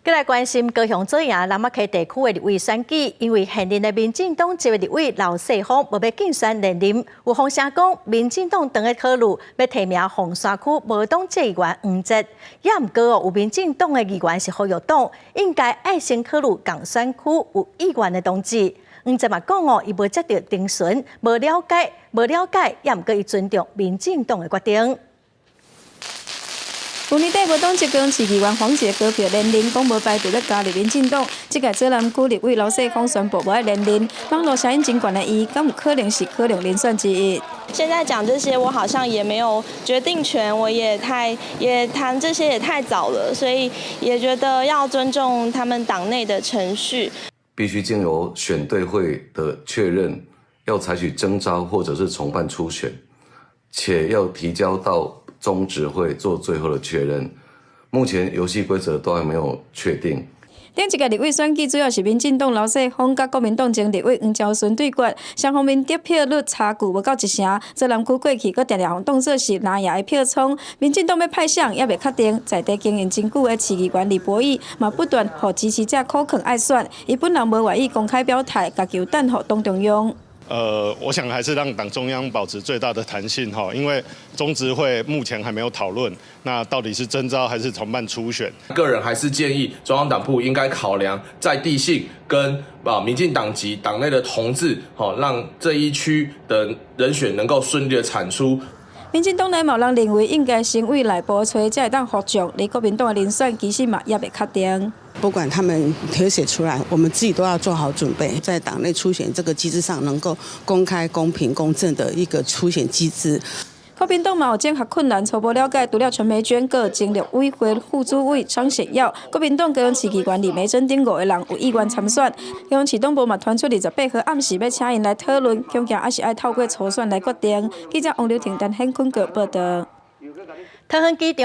再来关心高雄左营南马溪地区的立委选举，因为现任的民进党一位立委刘世芳无要竞选连任，有风声讲民进党当个考虑要提名凤山区无党籍议员黄捷，也毋过有民进党的议员是好友党，应该爱先考虑共选区有议员的同志。黄捷嘛讲伊无接到定询，无了解，也毋过伊尊重民进党的决定。去年底无党籍高雄市议员黄捷高票连任，讲无排除要加入民进党。这届左南区立委刘世芳宣布无爱连任，网络声音真悬的伊，敢有可能是连选之一？现在讲这些，我好像也没有决定权，我也谈这些也太早了，所以也觉得要尊重他们党内的程序。必须经由选对会的确认，要采取征召或者是重办初选，且要提交到中执会做最后的确认。目前游戏规则都还没有确定。顶一届立委选举主要是民进党刘世芳甲国民党前立委黄昭顺对决，双方面得票率差距无到1成。左南区过去佫常常当作是拿赢的票仓，民进党要派谁也未确定。在地经营真久的市议员李博义嘛不断予支持者苦劝爱选，伊本人无愿意公开表态，家己有等候党中央。我想还是让党中央保持最大的弹性哈，因为中执会目前还没有讨论，那到底是征召还是重办初选？个人还是建议中央党部应该考量在地性跟民进党籍党内的同志，让这一区的人选能够顺利的产出。民进党内某人认为应该先为内部找才会当合作，离国民党的人选其实嘛也未确定。不管他们填写出来，我们自己都要做好准备，在党内初选这个机制上能够公开、公平、公正的一个初选机制。国民党嘛有整合困难，初步了解，除了陈美娟，还有前立委会副主委张显耀，国民党高雄市议员李美珍等5个人有意愿参选。高雄市党部嘛传出28号暗时要请因来讨论，恐惊还是要透过初选来决定。记者王柳婷、陈hen坤报道。桃园机场。